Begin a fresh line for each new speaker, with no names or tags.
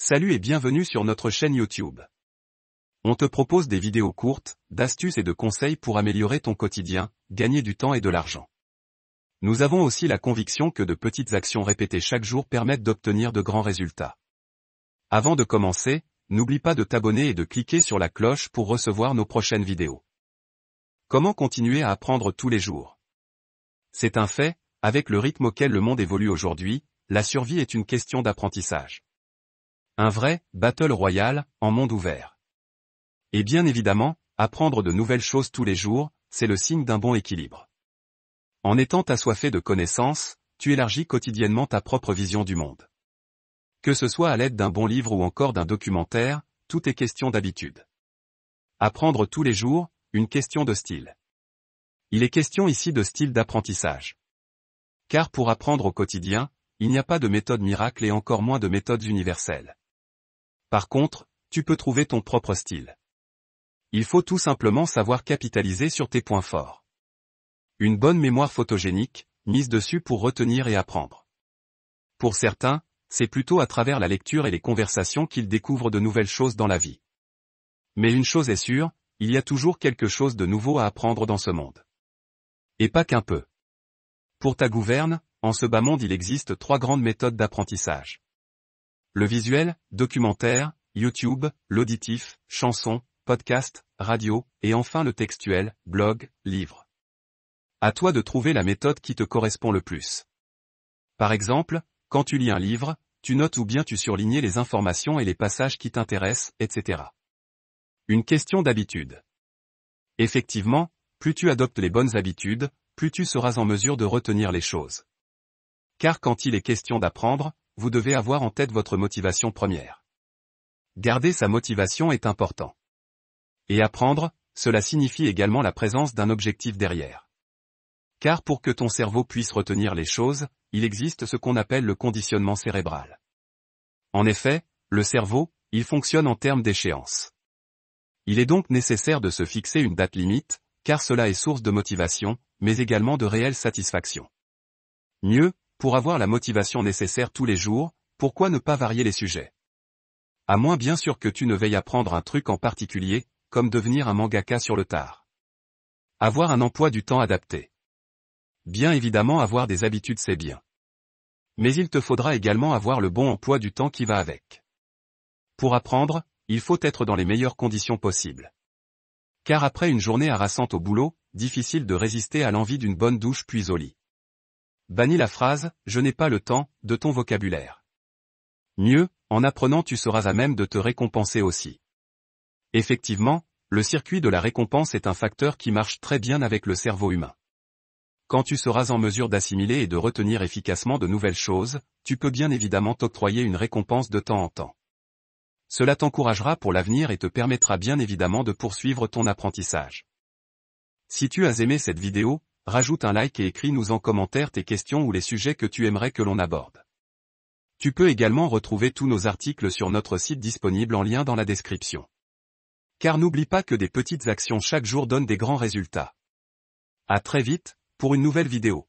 Salut et bienvenue sur notre chaîne YouTube. On te propose des vidéos courtes, d'astuces et de conseils pour améliorer ton quotidien, gagner du temps et de l'argent. Nous avons aussi la conviction que de petites actions répétées chaque jour permettent d'obtenir de grands résultats. Avant de commencer, n'oublie pas de t'abonner et de cliquer sur la cloche pour recevoir nos prochaines vidéos. Comment continuer à apprendre tous les jours? C'est un fait, avec le rythme auquel le monde évolue aujourd'hui, la survie est une question d'apprentissage. Un vrai battle royale en monde ouvert. Et bien évidemment, apprendre de nouvelles choses tous les jours, c'est le signe d'un bon équilibre. En étant assoiffé de connaissances, tu élargis quotidiennement ta propre vision du monde. Que ce soit à l'aide d'un bon livre ou encore d'un documentaire, tout est question d'habitude. Apprendre tous les jours, une question de style. Il est question ici de style d'apprentissage. Car pour apprendre au quotidien, il n'y a pas de méthode miracle et encore moins de méthodes universelles. Par contre, tu peux trouver ton propre style. Il faut tout simplement savoir capitaliser sur tes points forts. Une bonne mémoire photogénique, mise dessus pour retenir et apprendre. Pour certains, c'est plutôt à travers la lecture et les conversations qu'ils découvrent de nouvelles choses dans la vie. Mais une chose est sûre, il y a toujours quelque chose de nouveau à apprendre dans ce monde. Et pas qu'un peu. Pour ta gouverne, en ce bas monde il existe 3 grandes méthodes d'apprentissage. Le visuel, documentaire, YouTube, l'auditif, chanson, podcast, radio, et enfin le textuel, blog, livre. À toi de trouver la méthode qui te correspond le plus. Par exemple, quand tu lis un livre, tu notes ou bien tu surlignes les informations et les passages qui t'intéressent, etc. Une question d'habitude. Effectivement, plus tu adoptes les bonnes habitudes, plus tu seras en mesure de retenir les choses. Car quand il est question d'apprendre, vous devez avoir en tête votre motivation première. Garder sa motivation est important. Et apprendre, cela signifie également la présence d'un objectif derrière. Car pour que ton cerveau puisse retenir les choses, il existe ce qu'on appelle le conditionnement cérébral. En effet, le cerveau, il fonctionne en termes d'échéance. Il est donc nécessaire de se fixer une date limite, car cela est source de motivation, mais également de réelle satisfaction. Mieux, pour avoir la motivation nécessaire tous les jours, pourquoi ne pas varier les sujets? À moins bien sûr que tu ne veuilles apprendre un truc en particulier, comme devenir un mangaka sur le tard. Avoir un emploi du temps adapté. Bien évidemment avoir des habitudes c'est bien. Mais il te faudra également avoir le bon emploi du temps qui va avec. Pour apprendre, il faut être dans les meilleures conditions possibles. Car après une journée harassante au boulot, difficile de résister à l'envie d'une bonne douche puis au lit. Bannis la phrase « je n'ai pas le temps » de ton vocabulaire. Mieux, en apprenant tu seras à même de te récompenser aussi. Effectivement, le circuit de la récompense est un facteur qui marche très bien avec le cerveau humain. Quand tu seras en mesure d'assimiler et de retenir efficacement de nouvelles choses, tu peux bien évidemment t'octroyer une récompense de temps en temps. Cela t'encouragera pour l'avenir et te permettra bien évidemment de poursuivre ton apprentissage. Si tu as aimé cette vidéo, rajoute un like et écris-nous en commentaire tes questions ou les sujets que tu aimerais que l'on aborde. Tu peux également retrouver tous nos articles sur notre site disponible en lien dans la description. Car n'oublie pas que des petites actions chaque jour donnent des grands résultats. À très vite, pour une nouvelle vidéo.